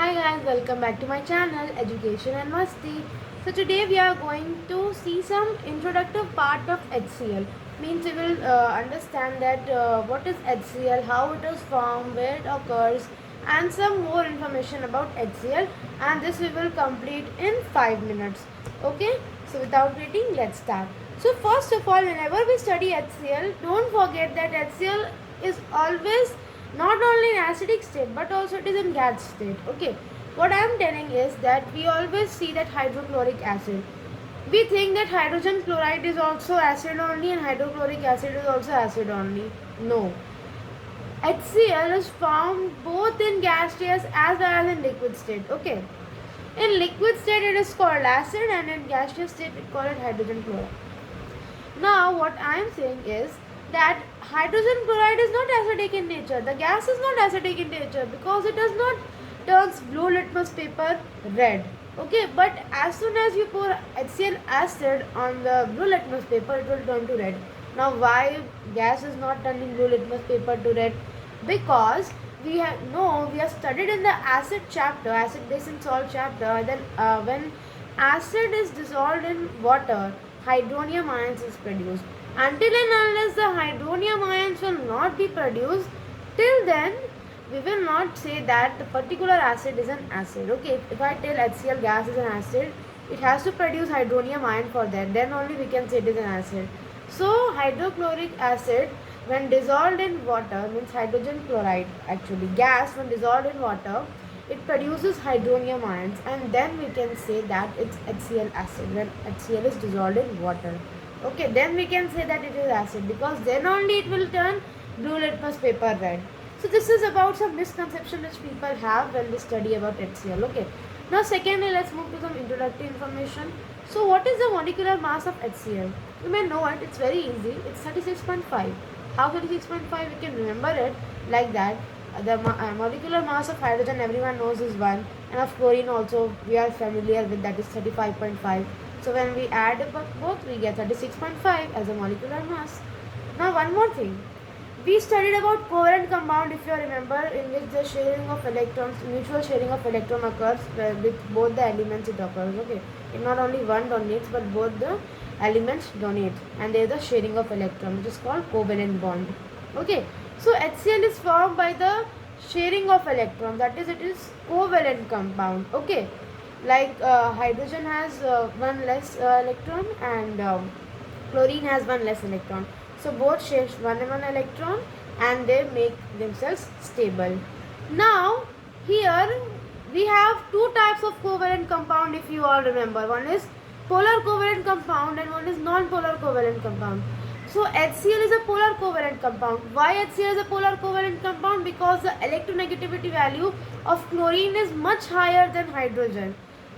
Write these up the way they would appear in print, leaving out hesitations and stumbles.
Hi guys, welcome back to my channel Education and Masti. So today we are going to see some introductive part of HCl. Means we will understand that what is HCl, how it is formed, where it occurs, and some more information about HCl. And this we will complete in 5 minutes. Okay. So without waiting, let's start. So first of all, whenever we study HCl, don't forget that HCl is always not only in acidic state but also it is in gas state. Okay, what I am telling is that we always see that hydrochloric acid, we think that hydrogen chloride is also acid only and hydrochloric acid is also acid only. No, HCl is found both in gas state as well as in liquid state. Okay, in liquid state it is called acid and in gaseous state it called hydrogen chloride. Now, what I am saying is that hydrogen chloride is not acidic in nature. The gas is not acidic in nature because it does not turns blue litmus paper red. Okay, but as soon as you pour HCl acid on the blue litmus paper, it will turn to red. Now, why gas is not turning blue litmus paper to red? Because we have studied in the acid chapter, acid base and salt chapter, then when acid is dissolved in water, hydronium ions is produced. Until and unless the hydronium ions will not be produced, till then we will not say that the particular acid is an acid. Okay, if I tell HCl gas is an acid, it has to produce hydronium ion for that. Then only we can say it is an acid. So hydrochloric acid when dissolved in water means hydrogen chloride, actually gas when dissolved in water, it produces hydronium ions and then we can say that it's HCl acid when HCl is dissolved in water. Okay, then we can say that it is acid because then only it will turn blue litmus paper red. So this is about some misconception which people have when they study about HCl. Okay, now secondly let's move to some introductory information. So what is the molecular mass of HCl? You may know it, it's very easy, it's 36.5. How 36.5? We can remember it like that. The molecular mass of hydrogen everyone knows is 1, and of chlorine also we are familiar with, that is 35.5. So when we add both we get 36.5 as a molecular mass. Now one more thing, we studied about covalent compound, if you remember, in which the sharing of electrons, mutual sharing of electron occurs with both the elements it occurs. Okay, it not only one donates but both the elements donate and there is a sharing of electron which is called covalent bond. Okay, so HCl is formed by the sharing of electrons, that is it is covalent compound. Okay, like hydrogen has one less electron and chlorine has one less electron. So both share one electron and they make themselves stable. Now here we have two types of covalent compound, if you all remember. One is polar covalent compound and one is non-polar covalent compound. So HCl is a polar covalent compound. Why HCl is a polar covalent compound? Because the electronegativity value of chlorine is much higher than hydrogen.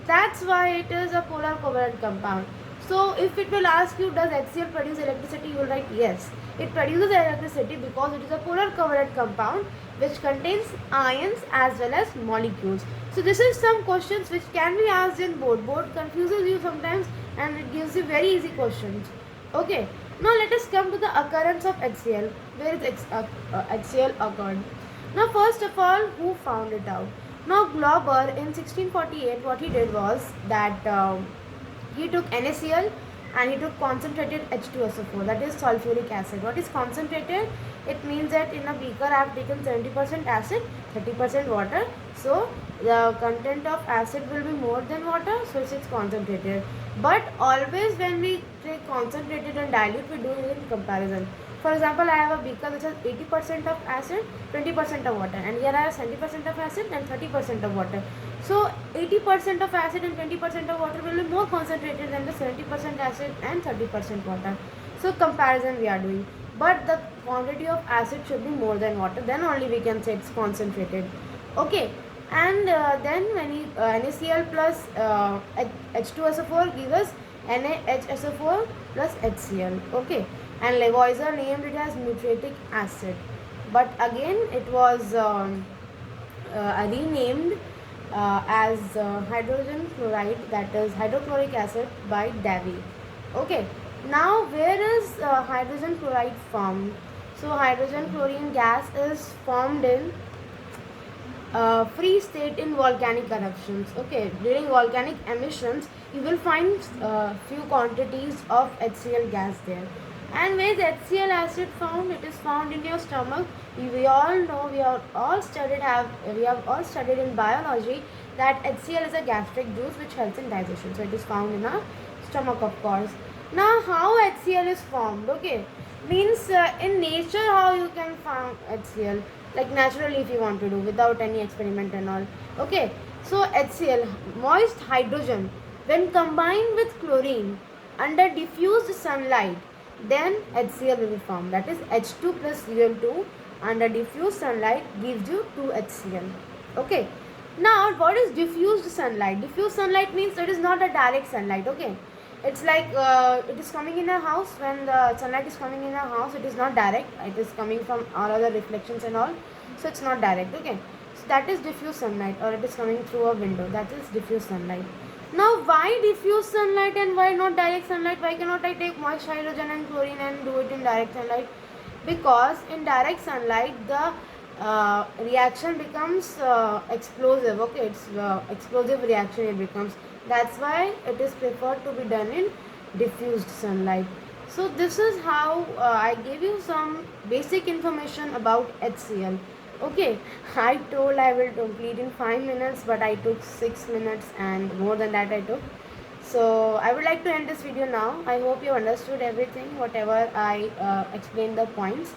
That's why it is a polar covalent compound. So if it will ask you, does HCl produce electricity, you will write yes. It produces electricity because it is a polar covalent compound which contains ions as well as molecules. So this is some questions which can be asked in board. Board confuses you sometimes and it gives you very easy questions. Okay. Now let us come to the occurrence of HCl. Where is HCl occurred? Now first of all, who found it out? Now Glauber in 1648, what he did was that he took NaCl and he took concentrated H2SO4, that is sulfuric acid. What is concentrated? It means that in a beaker I have taken 70% acid, 30% water. So the content of acid will be more than water, so it's concentrated. But always when we take concentrated and dilute, we do it in comparison. For example, I have a beaker which has 80% of acid, 20% of water, and here I have 70% of acid and 30% of water. So 80% of acid and 20% of water will be more concentrated than the 70% acid and 30% water. So comparison we are doing. But the quantity of acid should be more than water, then only we can say it's concentrated. Okay, and then when NaCl plus H2SO4 gives us NaHSO4 plus HCl. Okay, and Lavoisier named it as muriatic acid, but again it was renamed as hydrogen chloride, that is hydrochloric acid, by Davy. Okay, now where is hydrogen chloride formed? So hydrogen chlorine gas is formed in free state in volcanic eruptions. Okay, during volcanic emissions, you will find few quantities of HCl gas there. And where is HCl acid found? It is found in your stomach. We all know, we have all studied in biology that HCl is a gastric juice which helps in digestion. So it is found in our stomach, of course. Now, how HCl is formed? Okay, means in nature how you can form HCl, like naturally if you want to do without any experiment and all. Okay, so HCl, moist hydrogen, when combined with chlorine under diffused sunlight, then HCl will be formed. That is H2 plus Cl2 under diffused sunlight gives you 2HCl. Okay, now what is diffused sunlight? Diffused sunlight means it is not a direct sunlight. Okay, it's like it is coming in a house. When the sunlight is coming in a house, it is not direct, it is coming from all other reflections and all, so it's not direct. Okay, so that is diffuse sunlight, or it is coming through a window, that is diffuse sunlight. Now why diffuse sunlight and why not direct sunlight? Why cannot I take moist hydrogen and chlorine and do it in direct sunlight? Because in direct sunlight the reaction becomes explosive. Okay, it's explosive reaction it becomes. That's why it is preferred to be done in diffused sunlight. So this is how I gave you some basic information about HCl. Okay, I told I will complete in 5 minutes, but I took 6 minutes and more than that I took. So I would like to end this video now. I hope you understood everything, whatever I explained the points.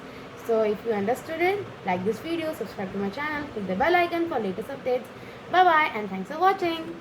So if you understood it, like this video, subscribe to my channel, click the bell icon for latest updates. Bye bye and thanks for watching.